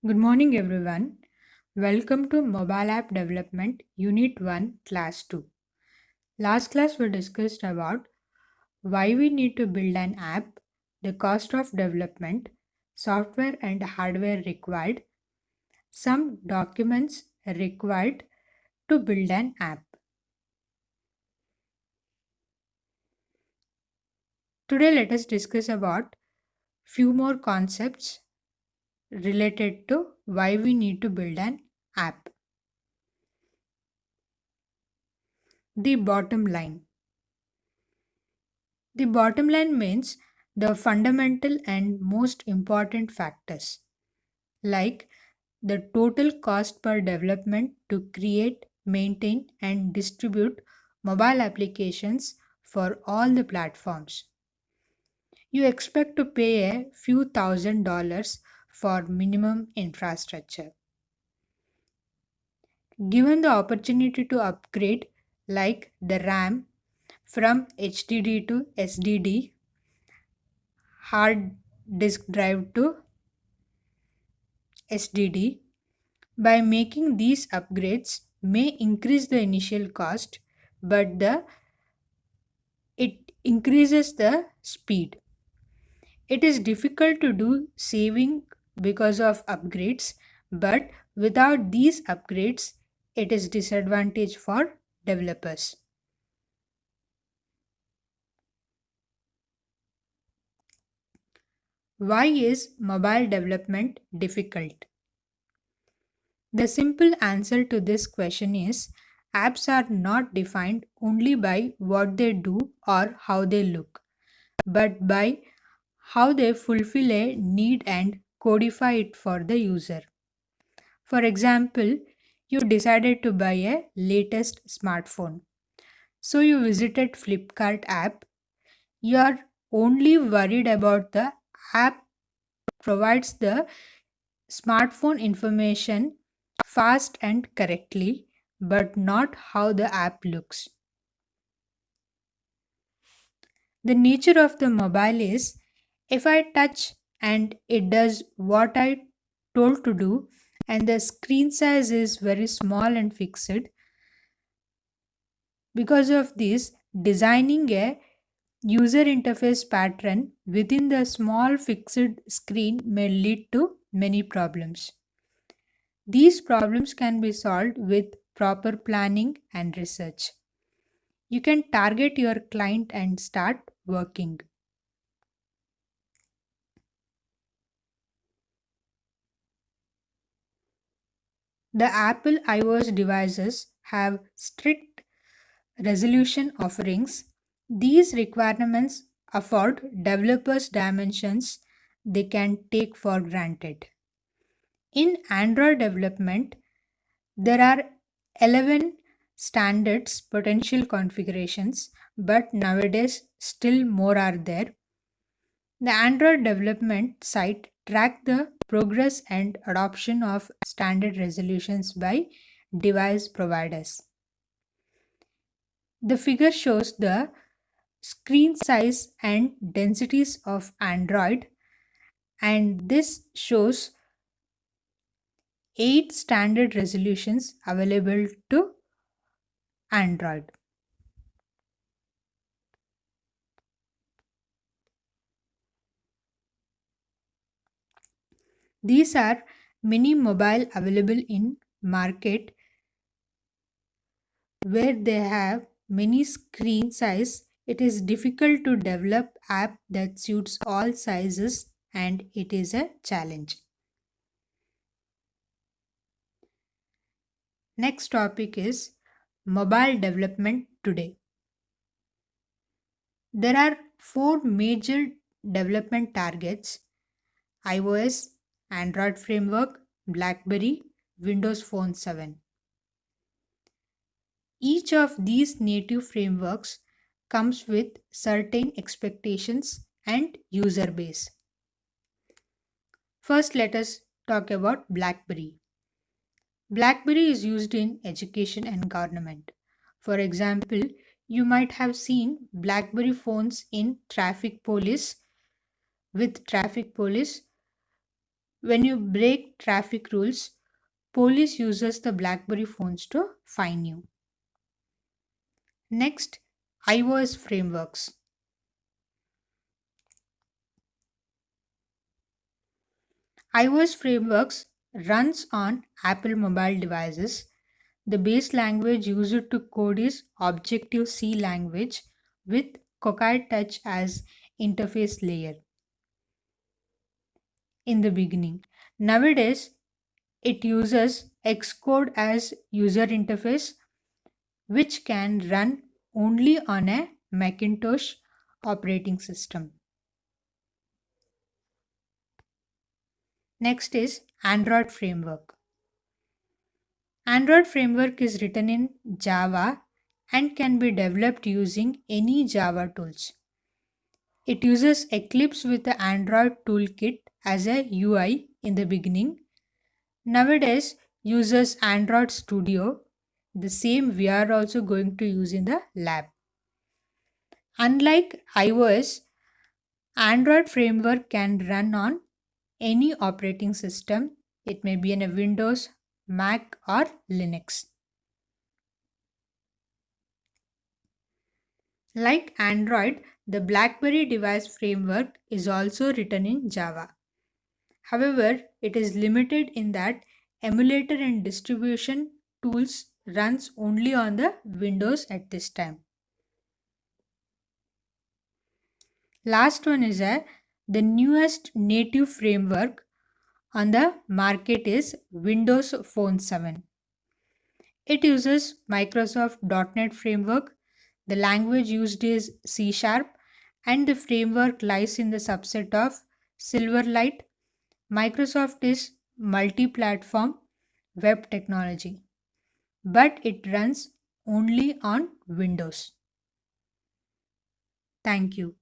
Good morning, everyone. Welcome to Mobile App Development Unit 1, Class 2. Last class, we discussed about why we need to build an app, the cost of development, software and hardware required, some documents required to build an app. Today, let us discuss about few more concepts related to why we need to build an app. The bottom line. The bottom line means the fundamental and most important factors, like the total cost per development to create, maintain, and distribute mobile applications for all the platforms. You expect to pay a few $1,000s for minimum infrastructure. Given the opportunity to upgrade, like the RAM from HDD to SDD, hard disk drive to SDD, by making these upgrades may increase the initial cost, but it increases the speed. It is difficult to do saving because of upgrades, but without these upgrades, it is disadvantage for developers. Why is mobile development difficult? The simple answer to this question is apps are not defined only by what they do or how they look, but by how they fulfill a need and codify it for the user. For example, you decided to buy a latest smartphone. So you visited Flipkart app. You are only worried about the app provides the smartphone information fast and correctly, but not how the app looks. The nature of the mobile is if I touch and it does what I told to do, and the screen size is very small and fixed. Because of this, designing a user interface pattern within the small fixed screen may lead to many problems. These problems can be solved with proper planning and research. You can target your client and start working. The Apple iOS devices have strict resolution offerings. These requirements afford developers dimensions they can take for granted. In Android development, there are 11 standards potential configurations, but nowadays still more are there. The Android development site track the progress and adoption of standard resolutions by device providers. The figure shows the screen size and densities of Android, and this shows 8 standard resolutions available to Android. These are many mobile available in market where they have many screen size. It is difficult to develop app that suits all sizes and it is a challenge. Next topic is mobile development today. There are four major development targets: iOS, Android framework, BlackBerry, Windows Phone 7. Each of these native frameworks comes with certain expectations and user base. First, let us talk about BlackBerry. BlackBerry is used in education and government. For example, you might have seen BlackBerry phones in traffic police with traffic police When you break traffic rules, police uses the BlackBerry phones to fine you. Next, iOS frameworks. iOS frameworks runs on Apple mobile devices. The base language used to code is Objective-C language with Cocoa Touch as interface layer in the beginning. Nowadays, it uses Xcode as user interface, which can run only on a Macintosh operating system. Next is Android framework. Android framework is written in Java and can be developed using any Java tools. It uses Eclipse with the Android toolkit as a UI in the beginning. Nowadays uses Android Studio, the same we are also going to use in the lab. Unlike iOS, Android framework can run on any operating system. It may be in a Windows, Mac or Linux. Like Android, the BlackBerry device framework is also written in Java. However, it is limited in that emulator and distribution tools runs only on the Windows at this time. Last one is the newest native framework on the market is Windows Phone 7. It uses Microsoft .NET framework. The language used is C Sharp and the framework lies in the subset of Silverlight. Microsoft is multi-platform web technology, but it runs only on Windows. Thank you.